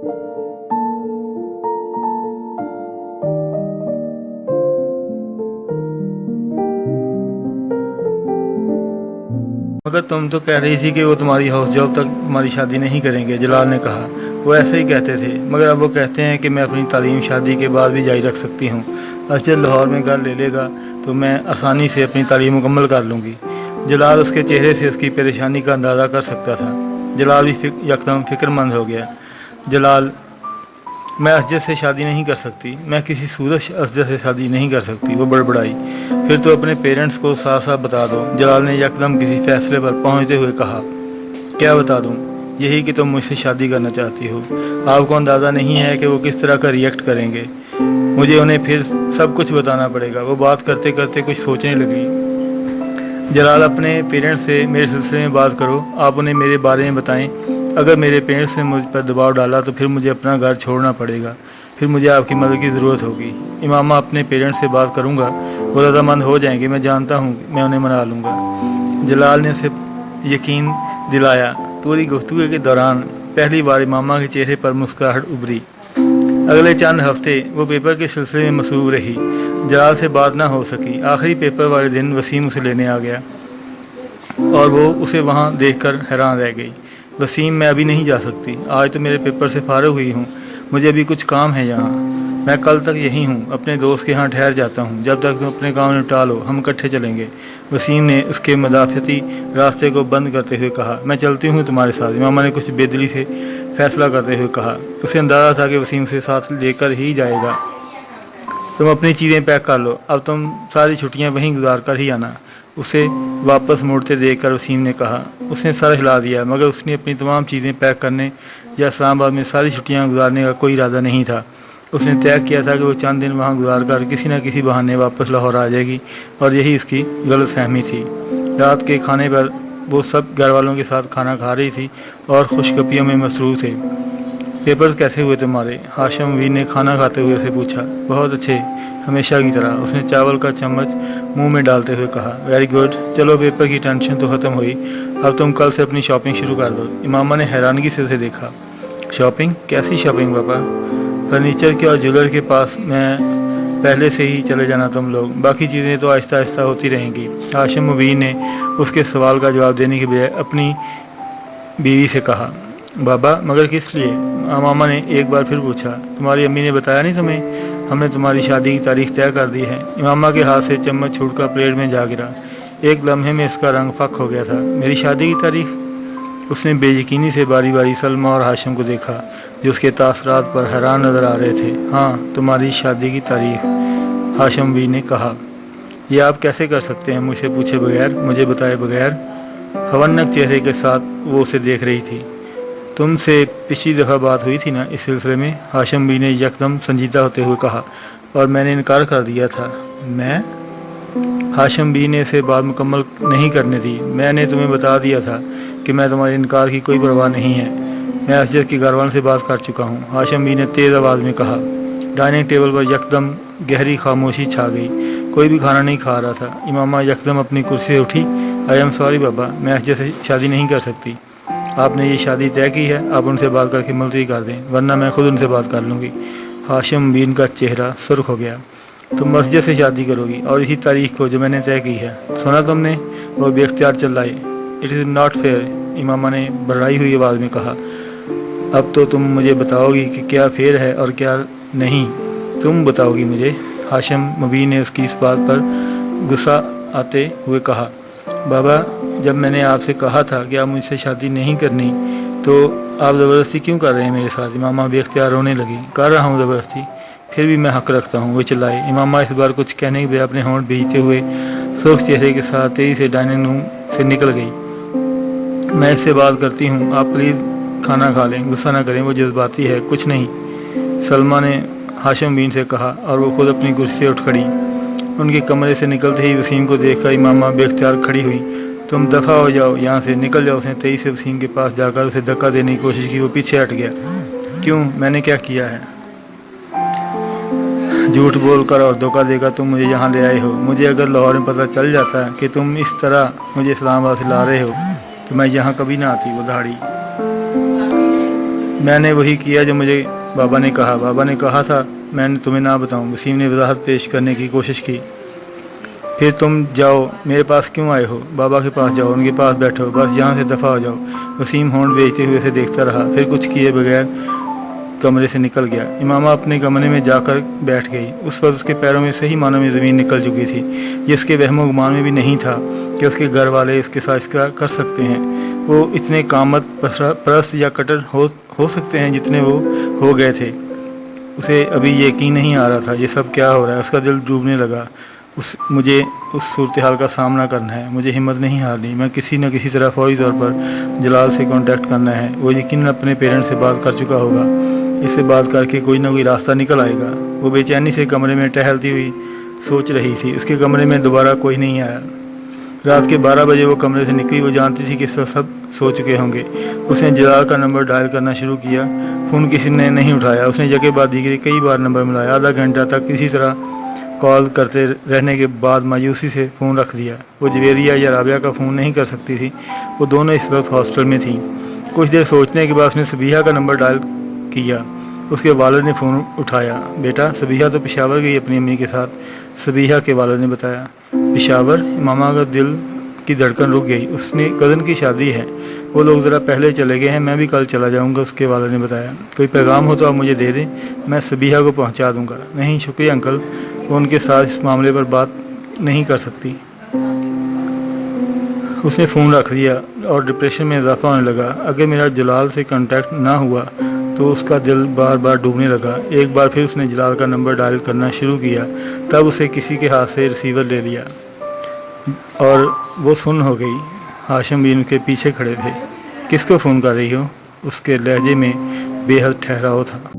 मगर तुम तो कह रही थी कि वो तुम्हारी हाउस जॉब तक तुम्हारी शादी नहीं करेंगे, जलाल ने कहा। वो ऐसे ही कहते थे, मगर अब वो कहते हैं कि मैं अपनी तालीम शादी के बाद भी जारी रख सकती हूँ। अजल लाहौर में घर ले लेगा तो मैं आसानी से अपनी तालीम मुकम्मल कर लूँगी। जलाल उसके चेहरे से उसकी परेशानी का अंदाज़ा कर सकता था। जलाल भी यकदम फ़िक्रमंद हो गया। जलाल, मैं असजद से शादी नहीं कर सकती, मैं किसी सूरत असजद से शादी नहीं कर सकती, वो बड़बड़ाई। फिर तो अपने पेरेंट्स को साफ साफ बता दो, जलाल ने यकदम किसी फैसले पर पहुंचते हुए कहा। क्या बता दूं? यही कि तुम मुझसे शादी करना चाहती हो। आपको अंदाज़ा नहीं है कि वो किस तरह का रिएक्ट करेंगे। मुझे उन्हें फिर सब कुछ बताना पड़ेगा। वो बात करते करते कुछ सोचने लगी। जलाल, अपने पेरेंट्स से मेरे सिलसिले में बात करो, आप उन्हें मेरे बारे में बताएं। अगर मेरे पेरेंट्स ने मुझ पर दबाव डाला तो फिर मुझे अपना घर छोड़ना पड़ेगा, फिर मुझे आपकी मदद की ज़रूरत होगी। इमामा, अपने पेरेंट्स से बात करूँगा, वो रज़ामंद हो जाएंगे, मैं जानता हूँ, मैं उन्हें मना लूँगा। जलाल ने उसे यकीन दिलाया। पूरी गुफ्तगू के दौरान पहली बार इमामा के चेहरे पर मुस्कुराहट उभरी। अगले चंद हफ्ते वो पेपर के सिलसिले में मसरूफ़ रही। जलाल से बात ना हो सकी। आखिरी पेपर वाले दिन वसीम उसे लेने आ गया और वो उसे वहाँ देखकर हैरान रह गई। वसीम, मैं अभी नहीं जा सकती, आज तो मेरे पेपर से फारिग हुई हूँ, मुझे अभी कुछ काम है यहाँ। मैं कल तक यहीं हूँ, अपने दोस्त के यहाँ ठहर जाता हूँ, जब तक तुम अपने काम निपटा लो हम इकट्ठे चलेंगे। वसीम ने उसके मदाफ़ती रास्ते को बंद करते हुए कहा। मैं चलती हूँ तुम्हारे साथ, इमामा ने कुछ बेदिली से फैसला करते हुए कहा। उसे अंदाज़ा था कि वसीम से साथ लेकर ही जाएगा। तुम अपनी चीज़ें पैक कर लो, अब तुम सारी छुट्टियाँ वहीं गुजार कर ही आना, उसे वापस मुड़ते देखकर वसीम ने कहा। उसने सर हिला दिया, मगर उसने अपनी तमाम चीज़ें पैक करने या इस्लामाबाद में सारी छुट्टियां गुजारने का कोई इरादा नहीं था। उसने तय किया था कि वो चंद दिन वहां गुजार कर किसी न किसी बहाने वापस लाहौर आ जाएगी, और यही उसकी गलत फहमी थी। रात के खाने पर वो सब घर वालों के साथ खाना खा रही थी और खुशगपियों में मसरूफ़ थे। पेपर्स कैसे हुए तुम्हारे? हाशिम वीर ने खाना खाते हुए उसे पूछा। बहुत अच्छे, हमेशा की तरह, उसने चावल का चम्मच मुंह में डालते हुए कहा। वेरी गुड, चलो पेपर की टेंशन तो ख़त्म हुई, अब तुम कल से अपनी शॉपिंग शुरू कर दो। इमामा ने हैरानगी से उसे देखा। शॉपिंग? कैसी शॉपिंग पापा? फर्नीचर के और ज्वेलर के पास मैं पहले से ही चले जाना तुम लोग, बाकी चीज़ें तो आहिस्ता आहिस्ता होती रहेंगी। हाशिम वीर ने उसके सवाल का जवाब देने के बजाय अपनी बीवी से कहा। बाबा, मगर किस लिए? मामा ने एक बार फिर पूछा। तुम्हारी अम्मी ने बताया नहीं तुम्हें? हमने तुम्हारी शादी की तारीख तय कर दी है। इमामा के हाथ से चम्मच छूटकर प्लेट में जा गिरा। एक लम्हे में उसका रंग फक हो गया था। मेरी शादी की तारीख? उसने बेयकीनी से बारी बारी सलमा और हाशिम को देखा, जो उसके तासरात पर हैरान नज़र आ रहे थे। हाँ, तुम्हारी शादी की तारीख, हाशिम भी ने कहा। यह आप कैसे कर सकते हैं मुझसे पूछे बगैर, मुझे बताए बगैर? हवनक चेहरे के साथ वो उसे देख रही थी। तुमसे पिछली दफ़ा बात हुई थी ना इस सिलसिले में? हाशिम भी ने यकदम संजीदा होते हुए कहा। और मैंने इनकार कर दिया था। मैं? हाशिम भी ने उसे बात मुकम्मल नहीं करने दी। मैंने तुम्हें बता दिया था कि मैं तुम्हारे इनकार की कोई परवाह नहीं है। मैं असजद के घर वालों से बात कर चुका हूँ, हाशिम भी ने तेज़ आवाज़ में कहा। डाइनिंग टेबल पर यकदम गहरी खामोशी छा गई। कोई भी खाना नहीं खा रहा था। इमामा यकदम अपनी कुर्सी से उठी। आई एम सॉरी बाबा, मैं असजद से शादी नहीं कर सकती। आपने ये शादी तय की है, आप उनसे बात करके मुलतवी कर दें, वरना मैं खुद उनसे बात कर लूँगी। हाशिम बीन का चेहरा सुर्ख हो गया। तुम मस्जिद से शादी करोगी और इसी तारीख को जो मैंने तय की है? सुना तुमने? वो बेख्तियार चिल्लाई। It is not fair, Imama ने बढ़ाई हुई आवाज़ में कहा। अब तो तुम मुझे बताओगी कि क्या फेयर है और क्या नहीं। तुम बताओगी मुझे? हाशिम मुबीन ने उसकी इस बात पर गुस्सा आते हुए कहा। बाबा, जब मैंने आपसे कहा था कि आप मुझसे शादी नहीं करनी, तो आप ज़बरदस्ती क्यों कर रहे हैं मेरे साथ? इमामा बेख्तियार रोने लगी। कर रहा हूँ ज़बरदस्ती, फिर भी मैं हक रखता हूँ, वो चिल्लाए। इमामा इस बार कुछ कहने के बजाय अपने होंठ भींचते हुए सुर्ख चेहरे के साथ तेज़ी से डाइनिंग रूम से निकल गई। मैं इससे बात करती हूँ, आप प्लीज़ खाना खा लें, गुस्सा ना करें, वो जज्बाती है, कुछ नहीं, सलमा ने हाशिम बीन से कहा, और वो खुद अपनी कुर्सी से उठ खड़ी। उनके कमरे से निकलते ही वसीम को देखकर इमामा बेख्तियार खड़ी हुई। तुम दफ़ा हो जाओ, यहाँ से निकल जाओ। उसने तेज़ी से वसीम के पास जाकर उसे धक्का देने की कोशिश की। वो पीछे हट गया। क्यों? मैंने क्या किया है? झूठ बोलकर और धोखा देकर तुम मुझे यहाँ ले आए हो। मुझे अगर लाहौर में पता चल जाता है कि तुम इस तरह मुझे इस्लामाबाद से ला रहे हो, तो मैं यहाँ कभी ना आती। वो दहाड़ी। میں نے وہی کیا جو مجھے بابا نے کہا۔ بابا نے کہا تھا میں نے تمہیں نہ بتاؤں۔ وسیم نے وضاحت پیش کرنے کی کوشش کی۔ پھر تم جاؤ، میرے پاس کیوں آئے ہو؟ بابا کے پاس جاؤ، ان کے پاس بیٹھو، بس یہاں سے دفع ہو جاؤ۔ وسیم ہونٹ بیچتے ہوئے اسے دیکھتا رہا، پھر کچھ کیے بغیر کمرے سے نکل گیا۔ امامہ اپنے کمرے میں جا کر بیٹھ گئی۔ اس وقت اس کے پیروں میں صحیح معنوں میں زمین نکل چکی تھی۔ یہ اس کے وہم و گمان میں بھی نہیں تھا کہ اس کے گھر والے اس کے ساتھ اس کا کر سکتے ہیں۔ وہ اتنے قامت پرست یا کٹر ہو سکتے ہیں جتنے وہ ہو گئے تھے۔ اسے ابھی یقین نہیں آ رہا تھا یہ سب کیا ہو رہا ہے۔ اس کا دل ڈوبنے لگا۔ مجھے اس صورتحال کا سامنا کرنا ہے، مجھے ہمت نہیں ہارنی، میں کسی نہ کسی طرح فوری طور پر جلال سے کانٹیکٹ کرنا ہے۔ وہ یقیناً اپنے پیرنٹ سے بات کر چکا ہوگا، اس سے بات کر کے کوئی نہ کوئی راستہ نکل آئے گا۔ وہ بے چینی سے کمرے میں ٹہلتی ہوئی سوچ رہی تھی۔ اس کے کمرے میں دوبارہ کوئی نہیں آیا۔ رات کے 12 بجے وہ کمرے سے نکلی۔ وہ جانتی تھی کہ سب سو چکے ہوں گے۔ اس نے جلال کا نمبر ڈائل کرنا شروع کیا۔ فون کسی نے نہیں اٹھایا۔ اس نے جگہ بعد دیگری کئی بار نمبر ملایا۔ آدھا گھنٹہ تک اسی طرح کال کرتے رہنے کے بعد مایوسی سے فون رکھ دیا۔ وہ جویریہ یا رابعہ کا فون نہیں کر سکتی تھی، وہ دونوں اس وقت ہاسٹل میں تھیں۔ کچھ دیر سوچنے کے بعد اس نے صبیحہ کا نمبر ڈائل کیا۔ اس کے والد نے فون اٹھایا۔ بیٹا، صبیحہ تو پشاور گئی اپنی امی کے ساتھ، صبیحہ کے والد نے بتایا۔ پشاور؟ امامہ کا دل کی دھڑکن رک گئی۔ اس میں کزن کی شادی ہے، وہ لوگ ذرا پہلے چلے گئے ہیں، میں بھی کل چلا جاؤں گا، اس کے والد نے بتایا۔ کوئی پیغام ہو تو آپ مجھے دے دیں، میں صبیحہ کو پہنچا دوں گا۔ نہیں شکریہ انکل، وہ ان کے ساتھ اس معاملے پر بات نہیں کر سکتی۔ اس نے فون رکھ دیا اور ڈپریشن میں اضافہ ہونے لگا۔ اگر میرا جلال سے کانٹیکٹ نہ ہوا تو اس کا دل بار بار ڈوبنے لگا۔ ایک بار پھر اس نے جلال کا نمبر ڈائل کرنا شروع کیا، تب اسے کسی کے ہاتھ سے ریسیور لے لیا اور وہ سن ہو گئی۔ ہاشم بھی ان کے پیچھے کھڑے تھے۔ کس کو فون کر رہی ہو؟ اس کے لہجے میں بے حد ٹھہراؤ تھا۔